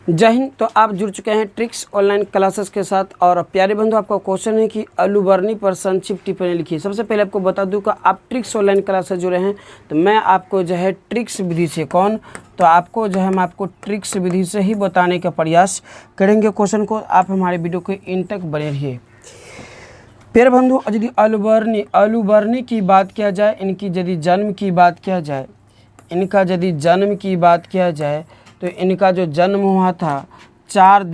जय हिंद। तो आप जुड़ चुके हैं ट्रिक्स ऑनलाइन क्लासेस के साथ। और प्यारे बंधु, आपका क्वेश्चन है कि अलूबर्नी पर संक्षिप्त टिप्पणी लिखिए। सबसे पहले आपको बता दूं कि आप ट्रिक्स ऑनलाइन क्लासेस जुड़े हैं तो मैं आपको जो है ट्रिक्स विधि से आपको जो है हम आपको ट्रिक्स विधि से ही बताने का प्रयास करेंगे क्वेश्चन को। आप हमारे वीडियो के इन तक बने रहिए। प्यारे बंधु, यदि अलूबर्नी की बात किया जाए, इनकी यदि जन्म की बात किया जाए, तो इनका जो जन्म हुआ था 4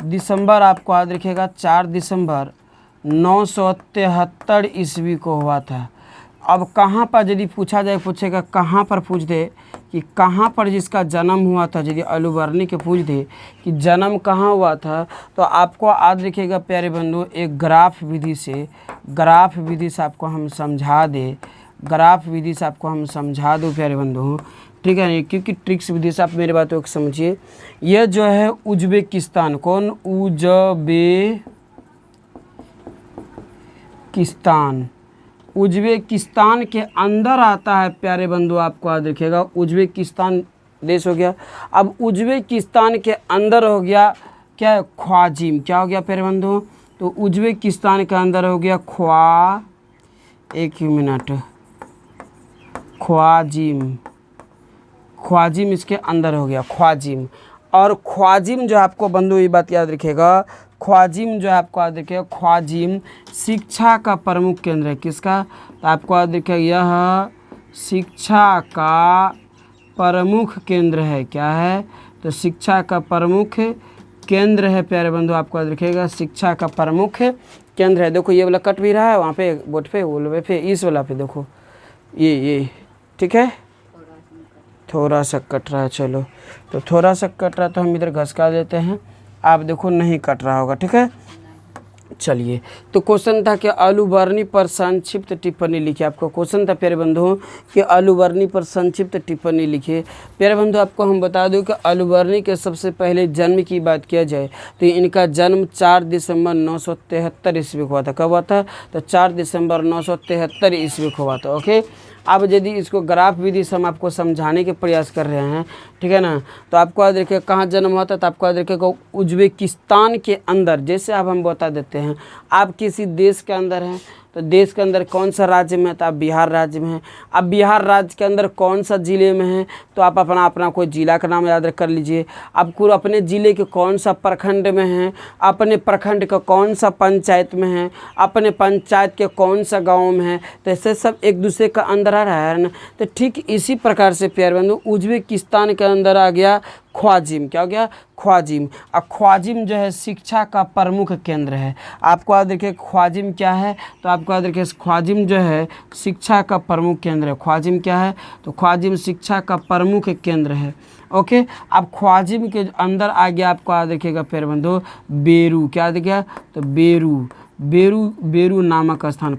दिसंबर आपको याद रखिएगा, 4 दिसंबर 973 ईस्वी को हुआ था। अब कहाँ पर यदि पूछेगा कहाँ पर पूछ दे कि कहाँ पर जिसका जन्म हुआ था, यदि अलूबर्नी के पूछ दे कि जन्म कहाँ हुआ था, तो आपको याद रखिएगा प्यारे बंधु, एक ग्राफ विधि से आपको हम समझा दो प्यारे बंधु, ठीक है नहीं, क्योंकि ट्रिक्स विधि से आप मेरी बातों को समझिए। यह जो है उज्बेकिस्तान, उज्बेकिस्तान के अंदर आता है प्यारे बंधु। आपको याद रखिएगा उज्बेकिस्तान देश हो गया। अब उज्बेकिस्तान के अंदर हो गया क्या, ख्वाजिम। क्या हो गया प्यारे बंधु? तो उज्बेकिस्तान के अंदर हो गया ख्वाजिम इसके अंदर हो गया, ख्वाजिम। और ख्वाजिम जो आपको बंधु ये बात याद रखिएगा, ख्वाजिम शिक्षा का प्रमुख केंद्र है। किसका? तो आपको याद रखिएगा यह शिक्षा का प्रमुख केंद्र है। क्या है? तो शिक्षा का प्रमुख केंद्र है प्यारे बंधु। आपको याद रखिएगा शिक्षा का प्रमुख केंद्र है। देखो ये वाला कट भी रहा है वहाँ पे बोर्ड पे, पे इस वाला पे देखो ये ठीक है, थोड़ा सा कट रहा है। चलो तो थोड़ा सा कट रहा है तो हम इधर घसका देते हैं। आप देखो नहीं कट रहा होगा, ठीक है। चलिए, तो क्वेश्चन था कि अलूबर्नी पर संक्षिप्त टिप्पणी लिखिए। आपको क्वेश्चन था प्यारे बंधुओं कि अलूबर्नी पर संक्षिप्त टिप्पणी लिखिए। प्यारे बंधु, आपको हम बता दूं कि अलूबर्नी के सबसे पहले जन्म की बात किया जाए तो इनका जन्म 4 दिसंबर 973 ईस्वी को हुआ था। कब हुआ था? तो 4 दिसंबर 973 ईस्वी को हुआ था। ओके, अब यदि इसको ग्राफ विधि से हम आपको समझाने के प्रयास कर रहे हैं, ठीक है ना, तो आपको याद रखिए कहाँ जन्म हुआ था। तो आपको याद रखिएगा उज्बेकिस्तान के अंदर। जैसे अब हम बता देते हैं, आप किसी देश के अंदर हैं तो देश के अंदर कौन सा राज्य में है, तो आप बिहार राज्य में हैं। अब बिहार राज्य के अंदर कौन सा ज़िले में है, तो आप अपना कोई ज़िला का नाम याद कर लीजिए। आपको अपने ज़िले के कौन सा प्रखंड में है, अपने प्रखंड का कौन सा पंचायत में है, अपने पंचायत के कौन सा गांव में है, तो ऐसे सब एक दूसरे का अंदर आ रहा है ना। तो ठीक इसी प्रकार से प्यारे बंधु उज्बेकिस्तान के अंदर आ गया ख्वाजिम। क्या हो गया? ख्वाजिम। अब ख्वाजिम जो है शिक्षा का प्रमुख केंद्र है। आपको याद रखिए ख्वाजिम क्या है, तो आपको याद रखिए ख्वाजिम जो है शिक्षा का प्रमुख केंद्र है। ख्वाजिम क्या है? तो ख्वाजिम शिक्षा का प्रमुख केंद्र है। ओके, अब ख्वाजिम के अंदर आ गया, आपको याद रखिएगा प्यारे बंधु बेरू। क्या याद गया? तो बेरू नामक स्थान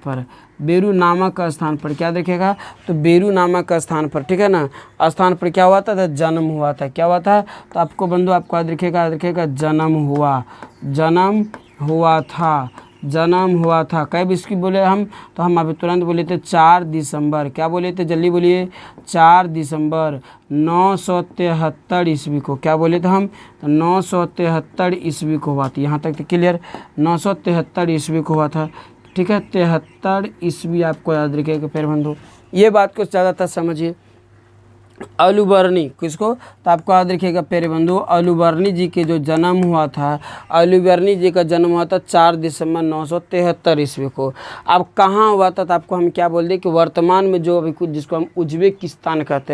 पर क्या देखेगा? तो बेरू नामक स्थान पर, ठीक है ना, स्थान पर क्या हुआ था? तो जन्म हुआ था। क्या हुआ था? तो आपको बंधु आपको याद रखिएगा जन्म हुआ था। कब इसकी बोले हम? तो हम अभी तुरंत बोले थे 4 दिसंबर। क्या बोले थे? जल्दी बोलिए। 4 दिसंबर 973 ईस्वी को। क्या बोले थे हम? तो 973 ईस्वी को हुआ था। यहाँ तक तो क्लियर? 973 ईस्वी को हुआ था, ठीक है। 73 ईस्वी आपको याद रखिएगा प्यारे बंधु। ये बात को ज़्यादातर समझिए। अलूबर्नी किसको? तो आपको याद रखिएगा प्यारे बंधु अलूबर्नी जी के जो जन्म हुआ था, अलूबर्नी जी का जन्म हुआ था 4 दिसंबर 973 ईस्वी को। अब कहाँ हुआ था? तो आपको हम क्या बोल दें कि वर्तमान में जो अभी कुछ जिसको हम उज्बेकिस्तान कहते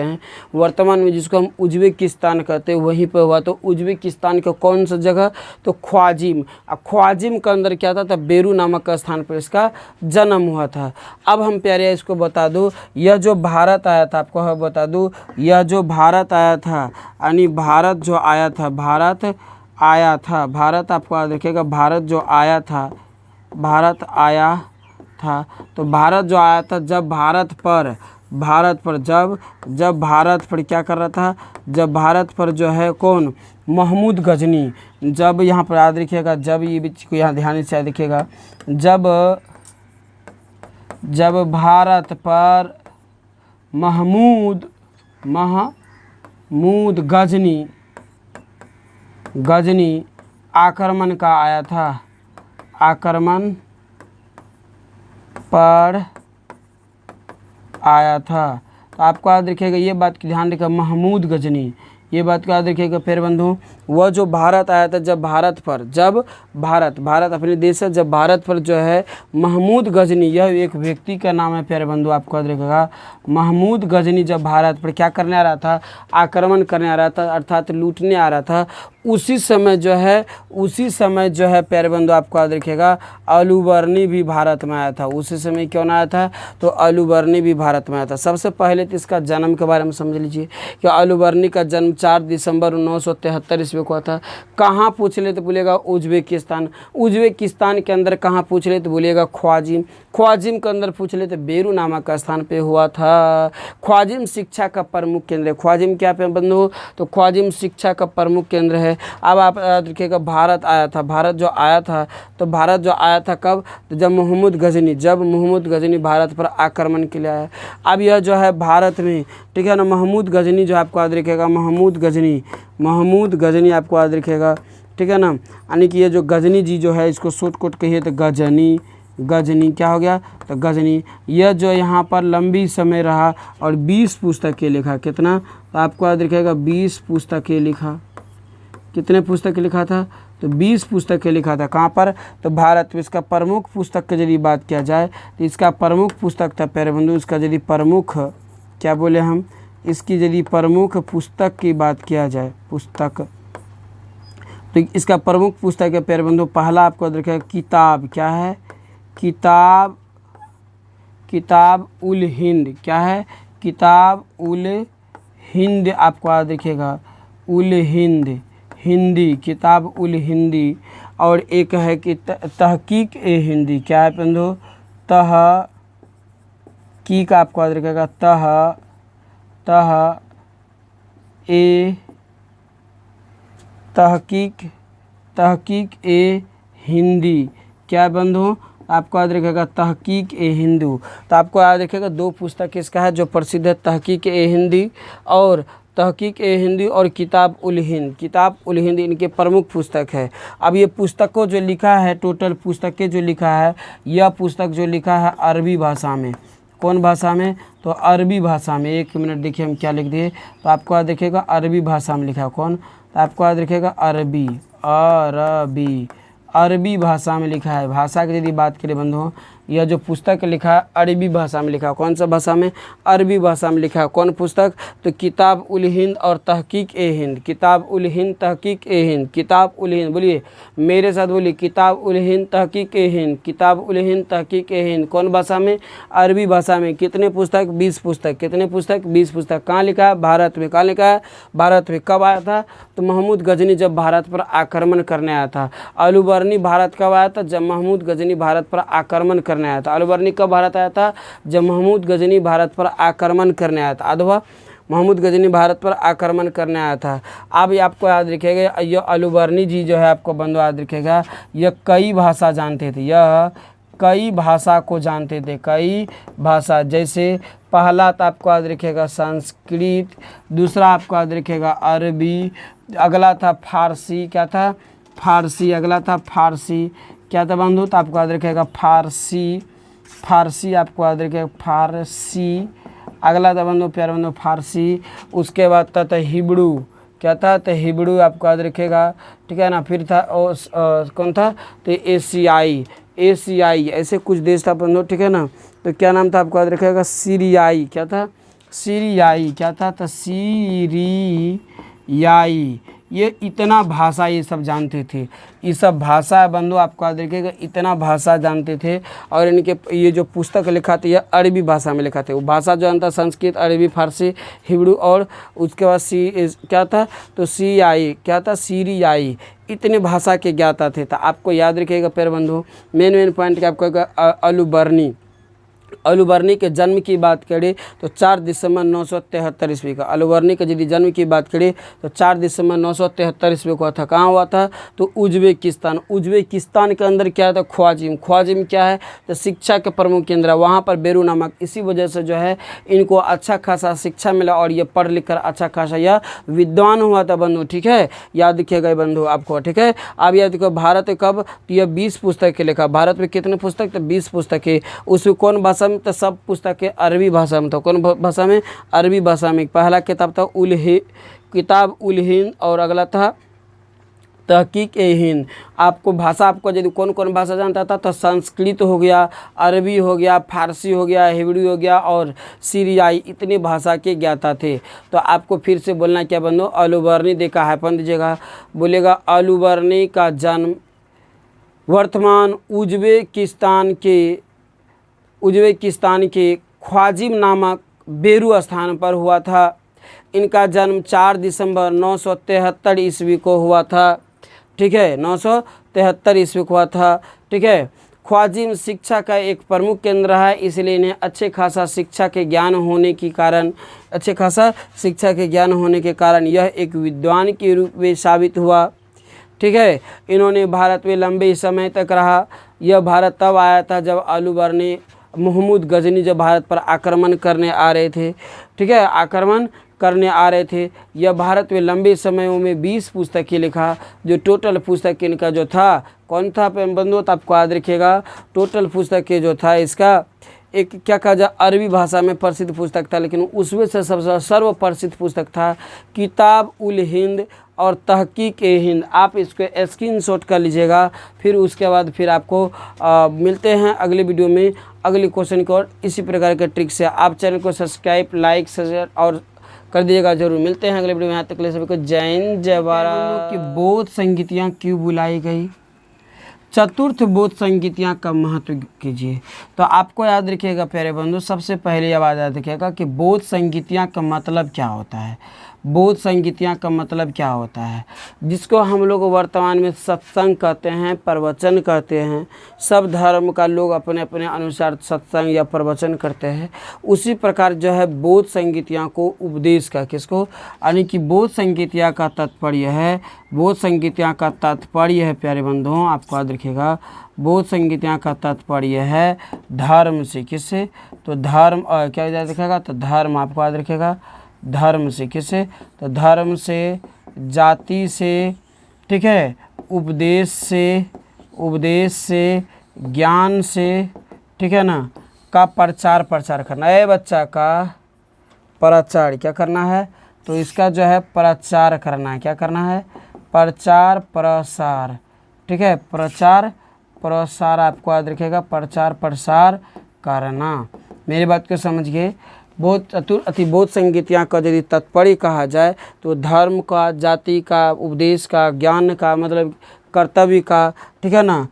हैं, वहीं पर हुआ। तो उज्बेकिस्तान का कौन सा जगह? तो ख्वाजिम। अब ख्वाजिम के अंदर क्या था? तो बेरू नामक स्थान पर इसका जन्म हुआ था। अब हम प्यारे इसको बता दूँ, यह जो भारत आया था, आपको हम बता दूँ यह जो भारत आया था, यानी भारत आपको याद रखिएगा भारत आया था जब भारत पर क्या कर रहा था? जब भारत पर जो है कौन? महमूद गजनी। जब यहाँ पर याद रखिएगा, जब ये बीच को यहाँ ध्यान से याद रखिएगा, जब भारत पर महमूद गजनी गजनी आक्रमण का आया था, आक्रमण पर आया था। तो आपको याद रखिएगा, ये बात की ध्यान रखिएगा, महमूद गजनी, ये बात को याद रखिएगा प्यारे बंधु। वह जो भारत आया था, जब भारत अपने देश से जब भारत पर जो है महमूद गजनी, यह एक व्यक्ति का नाम है प्यारे बंधु, आपको याद रखिएगा। महमूद गजनी जब भारत पर क्या करने आ रहा था, आक्रमण करने आ रहा था, अर्थात लूटने आ रहा था, उसी समय जो है प्यारे बंधु आपको याद रखिएगा, अलूबर्नी भी भारत में आया था। उसी समय क्यों आया था, तो अलूबर्नी भी भारत में आया था। सबसे पहले तो इसका जन्म के बारे में समझ लीजिए कि अलूबर्नी का जन्म 4 दिसंबर 1973 ईस्वी को हुआ था। कहाँ पूछ ले तो बोलिएगा उज्बेकिस्तान के अंदर। कहाँ पूछ ले तो बोलिएगा ख्वाजिम के अंदर पूछ ले तो बेरू नामक स्थान पे हुआ था। ख्वाजिम शिक्षा का प्रमुख केंद्र है। ख्वाजिम क्या पे बंधु, तो ख्वाजिम शिक्षा का प्रमुख केंद्र है। अब आप याद रखिएगा, भारत आया था, भारत जो आया था कब, तो जब महमूद गजनी भारत पर आक्रमण के लिए आया। अब यह जो है भारत में, ठीक है ना, महमूद गजनी जो आपको याद रखिएगा, महमूद गजनी आपको याद रखिएगा, ठीक है ना। यानी कि ये जो गजनी जी जो है, इसको शॉर्टकट कहिए तो गजनी क्या हो गया, तो गजनी। यह जो यहाँ पर लंबी समय रहा और 20 पुस्तकें लिखा। कितना, तो आपको याद रखिएगा 20 पुस्तकें लिखा। कितने पुस्तकें लिखा था, तो 20 पुस्तकें लिखा था। कहाँ पर, तो भारत में। इसका प्रमुख पुस्तक की यदि बात किया जाए तो इसका प्रमुख पुस्तक था प्यारे बंधु, इसका यदि प्रमुख क्या बोले हम, इसकी यदि प्रमुख पुस्तक की बात किया जाए, पुस्तक, तो इसका प्रमुख पुस्तक है प्यारे बंधु, पहला आपको याद रखिएगा किताब, क्या है, किताब उल हिंद, क्या है, किताब उल हिंद आपको याद रखिएगा, उल हिंद, हिंदी, किताब उल हिंदी। और एक है कि तहकीक ए हिंदी, क्या है बंधु, तहकीक आपको याद रखिएगा, तहकीक ए हिंदी, क्या है बंधु, आपको याद रखिएगा तहकीक ए हिंदू। तो आपको याद रखिएगा 2 पुस्तक इसका है जो प्रसिद्ध है, तहकीक ए हिंदी और तहकीक ए हिंदी और किताब उल हिंद इनके प्रमुख पुस्तक है। अब ये पुस्तकों जो लिखा है, टोटल पुस्तकें जो लिखा है, यह पुस्तक जो लिखा है अरबी भाषा में। कौन भाषा में, तो अरबी भाषा में। 1 मिनट देखिए हम क्या लिख दिए, तो आपको याद रखिएगा अरबी भाषा में लिखा है। कौन, तो आपको याद रखिएगा अरबी भाषा में लिखा है। भाषा की यदि बात करें बंधुओं, यह जो पुस्तक लिखा है अरबी भाषा में लिखा है। कौन सा भाषा में, अरबी भाषा में लिखा है। कौन पुस्तक, तो किताब उल हिंद और तहकीक ए हिंद, किताब उल हिंद तहकीक ए हिंद, किताब उल हिंद, बोलिए मेरे साथ बोलिए, किताब उल हिंद तहकीक ए हिंद, किताब उल हिंद तहकीक ए हिंद। कौन भाषा में, अरबी भाषा में। कितने पुस्तक, 20 पुस्तक। कितने पुस्तक, 20 पुस्तक। कहाँ लिखा है, भारत में। कहाँ लिखा है, भारत में। कब आया था, तो महमूद गजनी जब भारत पर आक्रमण करने आया था। अलूबर्नी भारत कब आया था, जब महमूद गजनी भारत पर आक्रमण करने आया था। अलूबर्नी कब भारत आया था, जब महमूद गजनी भारत पर आक्रमण करने आया था। अथवा महमूद गजनी भारत पर आक्रमण करने आया था। अब आपको याद रखिएगा, यह अलूबर्नी जी जो है आपको बंधु याद रखिएगा, यह कई भाषा जानते थे, यह कई भाषा को जानते थे, कई भाषा। जैसे पहला तो आपको याद रखिएगा संस्कृत, दूसरा आपको याद रखिएगा अरबी, अगला था फारसी, क्या था, फारसी, अगला था फारसी, क्या था बंधु, तो आपको याद रखिएगा फारसी, आपको याद रखिएगा फारसी, अगला था बंधु प्यारे बंधु फारसी। उसके बाद था हिब्रू, क्या था, तो हिब्रू आपको याद रखिएगा, ठीक है ना। फिर था कौन था, तो एशियाई, ऐसे कुछ देश था बंधु, ठीक है ना। तो क्या नाम था, आपको याद रखिएगा सीरियाई, क्या था, सीरियाई, क्या था, तो सीरियाई। ये इतना भाषा ये सब जानते थे, ये सब भाषा बंधु आपको याद रखिएगा, इतना भाषा जानते थे। और इनके ये जो पुस्तक लिखा था, ये अरबी भाषा में लिखा था। वो भाषा जो था संस्कृत, अरबी, फारसी, हिब्रू और उसके बाद क्या था, तो क्या था, सीरियाई। इतने भाषा के ज्ञाता थे। तो आपको याद रखिएगा प्यारे बंधु, मेन पॉइंट क्या आपको अलूबर्नी, अलूबर्नी के जन्म की बात करें तो 4 दिसंबर 973 ईस्वी का। अलूबर्नी के यदि जन्म की बात करें तो 4 दिसंबर 973 ईस्वी को हुआ था। कहाँ हुआ था? तो उज्बेकिस्तान। उज्बेकिस्तान के अंदर क्या था? ख्वाजिम। ख्वाजिम क्या है? तो शिक्षा के प्रमुख केंद्र है। वहाँ पर बेरू नामक, इसी वजह से जो है इनको अच्छा खासा शिक्षा मिला और ये पढ़ लिख कर अच्छा खासा यह विद्वान हुआ था बंधु। ठीक है, याद रखिएगा बंधु आपको। ठीक है, अब याद रखो भारत कब, तो यह 20 पुस्तक के लिखा। भारत में कितने पुस्तक? तो 20 पुस्तकें। उसमें कौन भाषा में? तो सब पुस्तकें अरबी भाषा में था। कौन भाषा में? अरबी भाषा में। पहला किताब था किताब उल हिंद और अगला था तहकीक ए हिंद। आपको भाषा, आपको यदि कौन कौन भाषा जानता था तो संस्कृत हो गया, अरबी हो गया, फारसी हो गया, हिब्रू हो गया और सीरियाई, इतनी भाषा के ज्ञाता थे। तो आपको फिर से बोलना क्या बंधु? अलूबर्नी देखा है अपन दीजिएगा, बोलेगा अलूबर्नी का जन्म वर्तमान उज्बेकिस्तान के ख्वाजिम नामक बेरू स्थान पर हुआ था। इनका जन्म 4 दिसंबर 973 ईस्वी को हुआ था। ठीक है, 973 ईस्वी को हुआ था। ठीक है, ख्वाजिम शिक्षा का एक प्रमुख केंद्र है, इसलिए इन्हें अच्छे खासा शिक्षा के ज्ञान होने के कारण यह एक विद्वान के रूप में साबित हुआ। ठीक है, इन्होंने भारत में लंबे समय तक रहा। यह भारत तब आया था जब अलूबर्नी महमूद गजनी जब भारत पर आक्रमण करने आ रहे थे। ठीक है, आक्रमण करने आ रहे थे। यह भारत में लंबे समयों में 20 पुस्तकें लिखा। जो टोटल पुस्तक इनका जो था, कौन था बंधु? तो आपको याद रखिएगा, टोटल पुस्तकें जो था इसका एक क्या कहा जाए, अरबी भाषा में प्रसिद्ध पुस्तक था, लेकिन उसमें से सबसे सर्वप्रसिद्ध पुस्तक था किताब उल हिंद और तहकीक ए हिंद। आप इसको स्क्रीनशॉट कर लीजिएगा। फिर उसके बाद फिर आपको मिलते हैं अगले वीडियो में अगले क्वेश्चन को, और इसी प्रकार के ट्रिक से आप चैनल को सब्सक्राइब, लाइक, शेयर और कर दीजिएगा जरूर। मिलते हैं अगले वीडियो में। यहाँ तक के लिए सभी को जय हिंद, जय भारत। कि बोध संगीतियाँ क्यों बुलाई गई? चतुर्थ बोध संगीतियाँ का महत्व कीजिए। तो आपको याद रखिएगा प्यारे बंधु, सबसे पहले आवाज़ याद रखिएगा कि बोध संगीतियाँ का मतलब क्या होता है। बोध संगीतियाँ का मतलब क्या होता है, जिसको हम लोग वर्तमान में सत्संग कहते हैं, प्रवचन कहते हैं। सब धर्म का लोग अपने अपने अनुसार सत्संग या प्रवचन करते हैं। उसी प्रकार जो है बोध संगीतियाँ को उपदेश का, किसको, यानी कि बोध संगीतियाँ का तात्पर्य है, बोध संगीतियाँ का तात्पर्य है प्यारे बंधुओं, आपको याद रखिएगा, बोध संगीतियाँ का तात्पर्य है धर्म से। किससे? तो धर्म, क्या याद रखिएगा, तो धर्म आपको याद रखिएगा, धर्म से। किससे? तो धर्म से, जाति से, ठीक है, उपदेश से, ज्ञान से, ठीक है ना, का प्रचार करना है। बच्चा का प्रचार क्या करना है? तो इसका जो है प्रचार करना है। क्या करना है? प्रचार प्रसार। ठीक है, प्रचार प्रसार आपको याद रखेगा, प्रचार प्रसार करना। मेरी बात को समझिए। बोध संगीतियाँ का यदि तात्पर्य कहा जाए तो धर्म का, जाति का, उपदेश का, ज्ञान का, मतलब कर्तव्य का, ठीक है ना,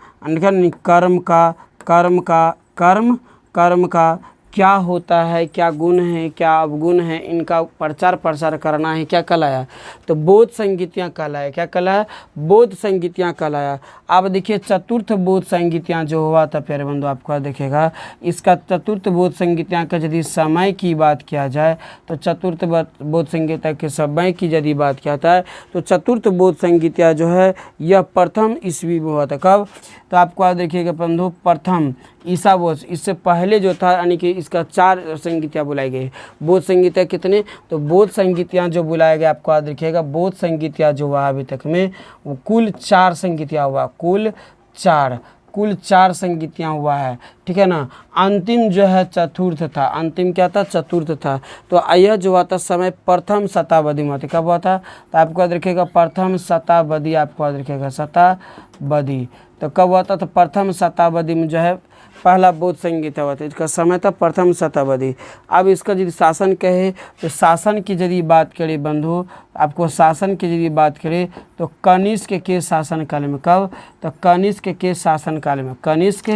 कर्म का क्या होता है, क्या गुण है, क्या अवगुण है, इनका प्रचार प्रसार करना है। क्या कहलाया? तो बोध संगीतियाँ कहलाया। क्या कहलाया? बोध संगीतियाँ कहलाया। अब देखिए चतुर्थ बोध संगीतियाँ जो हुआ था प्यारे बंधु, आपको देखिएगा, इसका चतुर्थ बोध संगीतियाँ का यदि समय की बात किया जाए तो चतुर्थ बोध संगीतियाँ के समय की यदि बात किया जाए तो चतुर्थ बोध संगीतियाँ जो है यह प्रथम ईस्वी में हुआ था। कब? तो आपको याद रखिएगा बंधु, प्रथम ईसा बोध, इससे पहले जो था, यानी कि इसका 4 संगीतियाँ बुलाई गई। बोध संगीतियाँ कितने? तो बोध संगीतियाँ जो बुलाए गए, आपको याद रखिएगा, बोध संगीतियाँ जो हुआ अभी तक में वो कुल 4 संगीतियाँ हुआ, कुल 4 संगीतियाँ हुआ है। ठीक है ना। अंतिम जो है चतुर्थ था। अंतिम क्या था? चतुर्थ था। तो यह जो हुआ था समय प्रथम शताब्दी में था। कब हुआ था? तो आपको याद रखिएगा प्रथम शताब्दी, आपको याद रखिएगा शताब्दी। तो कब हुआ था? तो प्रथम शताब्दी में जो है पहला बोध संगीत हुआ था। इसका समय था प्रथम शताब्दी। अब इसका यदि शासन कहे तो शासन की यदि बात करें बंधु, आपको शासन की यदि बात करें तो कनिष्क के शासन काल में। कब? तो कनिष्क के शासन काल में, कनिष्क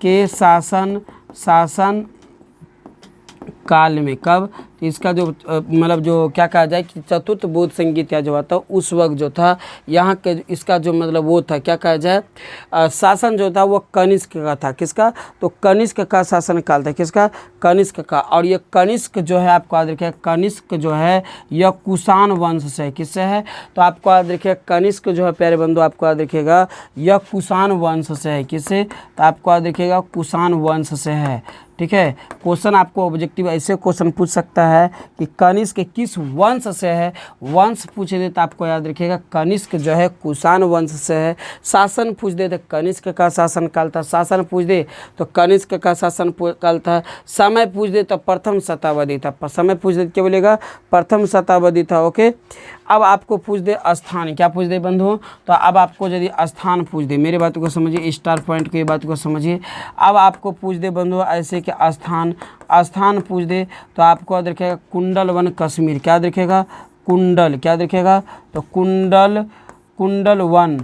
के शासन काल में। कब? तो इसका जो मतलब जो क्या कहा जाए कि चतुर्थ बोध संगीत्या जो था उस वक्त जो था यहाँ के इसका जो मतलब वो था क्या कहा जाए शासन जो था वो कनिष्क का था। किसका? तो कनिष्क का शासन काल था। किसका? कनिष्क का। और ये कनिष्क जो है आपको याद रखिए, कनिष्क जो है यह कुषाण वंश से है। किससे है? तो आपको याद रखिए कनिष्क जो है प्यारे बंधु आपको याद रखिएगा यह कुषाण वंश से है। किससे? तो आपको याद रखिएगा कुषाण वंश से है। ठीक है, क्वेश्चन आपको ऑब्जेक्टिव ऐसे क्वेश्चन पूछ सकता है कि कनिष्क किस वंश से है। वंश पूछ दे तो आपको याद रखिएगा कनिष्क जो है कुषाण वंश से है। शासन पूछ दे तो कनिष्क का शासन काल था। शासन पूछ दे तो कनिष्क का शासन काल था। समय पूछ दे तो प्रथम शताब्दी था। समय पूछ दे क्या बोलेगा? प्रथम शताब्दी था। ओके, अब आपको पूछ दे स्थान, क्या पूछ दे बंधुओं? तो अब आपको यदि स्थान पूछ दे, मेरी बात को समझिए, स्टार पॉइंट की बात को समझिए। अब आपको पूछ दे बंधुओं ऐसे कि स्थान पूछ दे तो आपको याद रखेगा कुंडल वन कश्मीर। क्या रखेगा? कुंडल। क्या रखेगा? तो कुंडल वन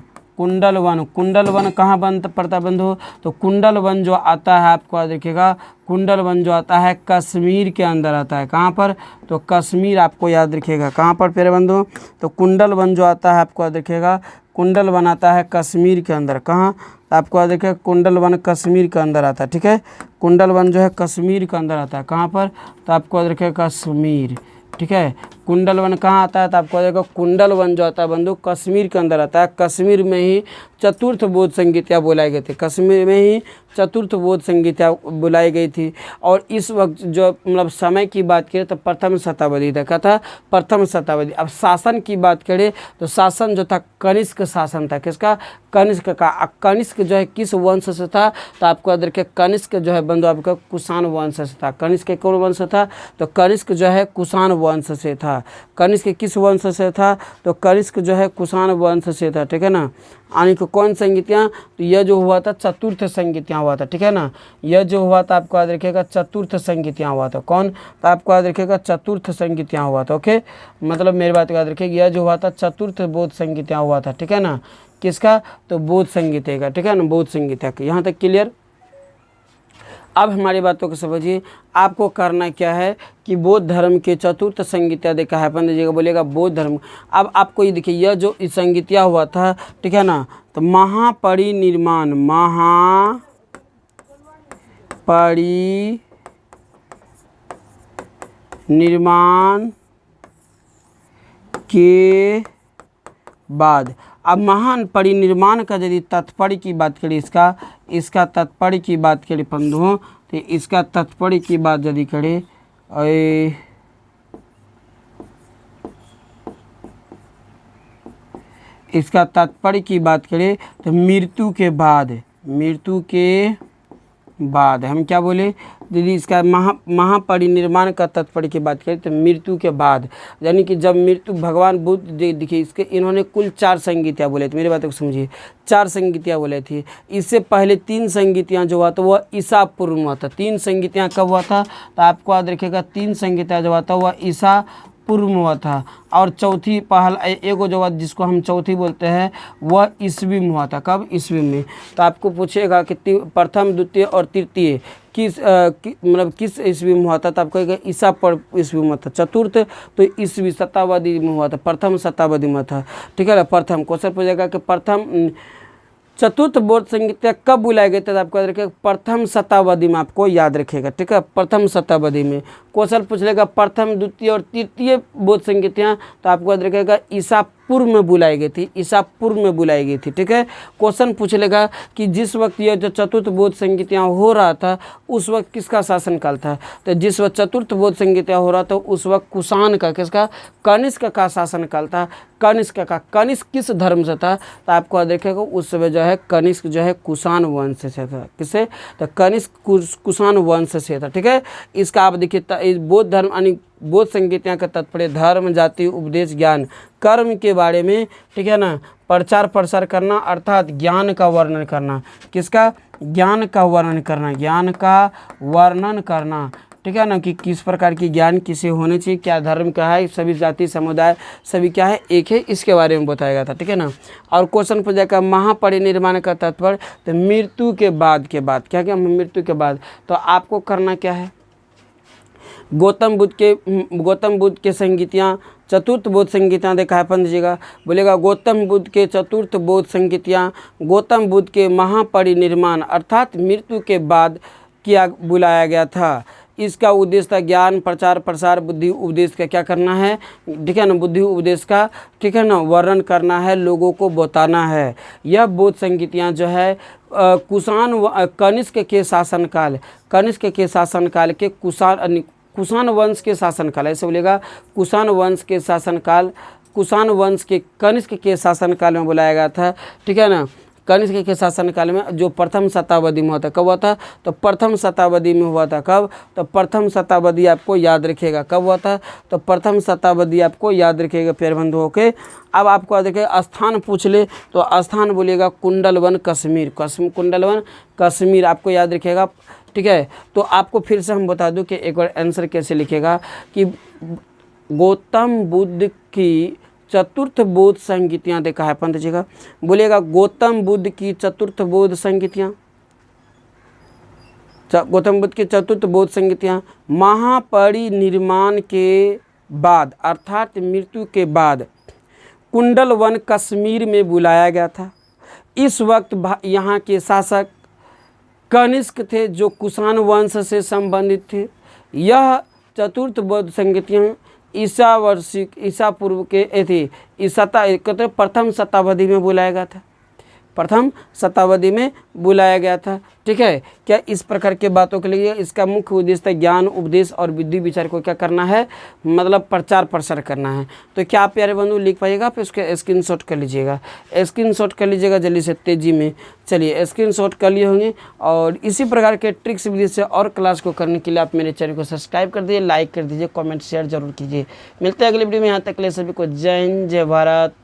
कहाँ पड़ता है बंधु? तो कुंडल वन जो आता है आपको याद रखिएगा, कुंडल वन जो आता है कश्मीर के अंदर आता है। कहाँ पर? तो कश्मीर आपको याद रखिएगा। कहाँ पर प्यारे बंधु? तो कुंडल वन जो आता है आपको याद रखिएगा कुंडल वन आता है कश्मीर के अंदर। कहाँ? तो आपको याद रखिएगा कुंडल वन कश्मीर के अंदर आता है। ठीक है, कुंडल वन जो है कश्मीर के अंदर आता है। कहाँ पर? तो आपको याद रखिएगा कश्मीर। ठीक है, कुंडल वन कहाँ आता है? तो आपको देखो कुंडल वन जो आता है बंधु कश्मीर के अंदर आता है। कश्मीर में ही चतुर्थ बोध संगीतियाँ बुलाई गई थी। कश्मीर में ही चतुर्थ बोध संगीतियाँ बुलाई गई थी। और इस वक्त जो मतलब समय की बात करें तो प्रथम शताब्दी देखा था, प्रथम शताब्दी। अब शासन की बात करें तो शासन जो था कनिष्क शासन था। किसका? कनिष्क का। कनिष्क जो है किस वंश से था? तो आपको याद रखिए कनिष्क जो है बंधु आपका कुषाण वंश से था। कनिष्क कौन वंश था? तो कनिष्क जो है कुषाण वंश से था। कनिष्क किस वंश से था? तो कनिष्क जो है कुषाण वंश से था। ठीक है ना, यानी कि कौन संगीतियाँ? तो यह जो हुआ था चतुर्थ संगीतियाँ हुआ था। ठीक है ना, यह जो हुआ था आपको याद रखिएगा चतुर्थ संगीतियाँ हुआ था। कौन? तो आपको याद रखिएगा चतुर्थ संगीतियाँ हुआ था। ओके, मतलब मेरी बात को याद रखिएगा, यह जो हुआ था चतुर्थ बोध संगीतियाँ हुआ था। ठीक है ना, किसका? तो बोध संगीत का। ठीक है ना, बोध संगीत का। यहाँ तक क्लियर? अब हमारी बातों को समझिए, आपको करना क्या है कि बौद्ध धर्म के चतुर्थ संगीतिया देखा है अपन दीजिएगा, बोलिएगा बौद्ध धर्म। अब आपको ये देखिए यह जो संगीतिया हुआ था, ठीक है ना, तो महापरिनिर्वाण के बाद, अब महान परिनिर्वाण का यदि तात्पर्य की बात करें, इसका तात्पर्य की बात करें बंधुओं, तो इसका तात्पर्य की बात यदि करें इसका तात्पर्य की बात करें तो मृत्यु के बाद हम क्या बोले दीदी, इसका महापरिनिर्वाण का तात्पर्य की बात करें तो मृत्यु के बाद, यानी कि जब मृत्यु भगवान बुद्ध देखिए इसके इन्होंने कुल 4 संगीतियाँ बोले थे। मेरी बात को समझिए, 4 संगीतियाँ बोले थी। इससे पहले 3 संगीतियाँ जो हुआ था वह ईसा पूर्व में हुआ था। 3 संगीतियाँ कब हुआ था? तो आपको याद रखिएगा 3 संगीतियाँ जो हुआ था वह ईसा पूर्व में हुआ था। और चौथी पहला एगो जो जिसको हम चौथी बोलते हैं वह ईस्वी में हुआ था। कब? ईस्वी में। तो आपको पूछेगा कि प्रथम, द्वितीय और तृतीय मतलब किस ईस्वी में हुआ था? तो आपको कहेगा ईसा पर ईस्वी में था। चतुर्थ तो ईस्वी शताब्दी में हुआ था, प्रथम शताब्दी में था। ठीक है ना, प्रथम क्वेश्चन पूछेगा कि प्रथम चतुर्थ बोध संगीतिया कब बुलाए गए थे? तो आपको याद रखिएगा प्रथम शताब्दी में, आपको याद रखिएगा। ठीक है, प्रथम शताब्दी में। क्वेश्चन पूछ लेगा प्रथम, द्वितीय और तृतीय बोध संगीतियाँ, तो आपको याद रखिएगा ईसा पूर्व में बुलाई गई थी, ईसा पूर्व में बुलाई गई थी। ठीक है, क्वेश्चन पूछ लेगा कि जिस वक्त यह जो चतुर्थ बोध संगीतियाँ हो रहा था उस वक्त किसका शासनकाल था? तो जिस वक्त चतुर्थ बोध संगीतियाँ हो रहा था उस वक्त कुषाण का, किसका? कनिष्क का शासनकाल था। कनिष्क का। कनिष्क किस धर्म से था? तो आपको याद रखिएगा उस समय जो है कनिष्क जो है कुषाण वंश से था। किससे? तो कनिष्क कुषाण वंश से था। ठीक है, इसका आप देखिए बौद्ध धर्म यानी बौद्ध संगीतियाँ का तात्पर्य धर्म, जाति, उपदेश, ज्ञान, कर्म के बारे में, ठीक है ना, प्रचार प्रसार करना, अर्थात ज्ञान का वर्णन करना। किसका? ज्ञान का वर्णन करना, ज्ञान का वर्णन करना। ठीक है ना, कि किस प्रकार की ज्ञान किसे होने चाहिए, क्या धर्म का है, सभी जाति समुदाय सभी क्या है, एक है, इसके बारे में बताया गया था। ठीक है ना, और क्वेश्चन पूछा जाएगा महापरिनिर्वाण का तात्पर्य तो मृत्यु के बाद क्या क्या? मृत्यु के बाद। तो आपको करना क्या है? गौतम बुद्ध के संगीतियाँ चतुर्थ बोध संगीतियाँ देखा है अपन दीजिएगा। बोलेगा गौतम बुद्ध के चतुर्थ बोध संगीतियाँ गौतम बुद्ध के महापरिनिर्वाण अर्थात मृत्यु के बाद किया बुलाया गया था। इसका उद्देश्य था ज्ञान प्रचार प्रसार बुद्धि उपदेश का क्या करना है, ठीक है ना, बुद्धि उपदेश का, ठीक है ना, वर्णन करना है, लोगों को बताना है। यह बोध संगीतियाँ जो है कनिष्क के शासनकाल के कुषाण वंश के शासनकाल, ऐसे बोलेगा कुषाण वंश के शासनकाल, कुषाण वंश के कनिष्क के शासनकाल में बुलाया गया था, ठीक है ना। कनिष्क के शासनकाल में जो प्रथम शताब्दी में हुआ था, कब हुआ था, तो प्रथम शताब्दी में हुआ था। कब, तो प्रथम शताब्दी आपको याद रखिएगा, कब हुआ था, तो प्रथम शताब्दी आपको याद रखिएगा प्यारे बंधुओं के। अब आपको देखिए स्थान पूछ ले तो स्थान बोलिएगा कुंडलवन कश्मीर, कुंडलवन कश्मीर आपको याद रखिएगा, ठीक है। तो आपको फिर से हम बता दूं कि एक बार आंसर कैसे लिखेगा कि गौतम बुद्ध की चतुर्थ बोध संगीतियाँ देखा है पंत जी का, बोलेगा गौतम बुद्ध की चतुर्थ बोध संगीतियाँ, गौतम बुद्ध की चतुर्थ बोध संगीतियाँ महापरिनिर्वाण के बाद अर्थात मृत्यु के बाद कुंडलवन कश्मीर में बुलाया गया था। इस वक्त यहाँ के शासक कनिष्क थे जो कुषाण वंश से संबंधित थे। यह चतुर्थ बौद्ध संगीतियाँ ईसा पूर्व के थी प्रथम शताब्दी में बुलाया गया था, प्रथम शताब्दी में बुलाया गया था, ठीक है। क्या इस प्रकार के बातों के लिए इसका मुख्य उद्देश्य ज्ञान उपदेश और बुद्धि विचार को क्या करना है, मतलब प्रचार प्रसार करना है। तो क्या आप प्यारे बंधु लिख पाइएगा, आप इसके स्क्रीनशॉट कर लीजिएगा, स्क्रीनशॉट कर लीजिएगा जल्दी से तेज़ी में। चलिए स्क्रीनशॉट कर लिए होंगे और इसी प्रकार के ट्रिक्स विधि से और क्लास को करने के लिए आप मेरे चैनल को सब्सक्राइब कर दीजिए, लाइक कर दीजिए, कॉमेंट शेयर जरूर कीजिए। मिलते हैं अगले वीडियो में, यहाँ तक के लिए सभी को जय हिंद जय भारत।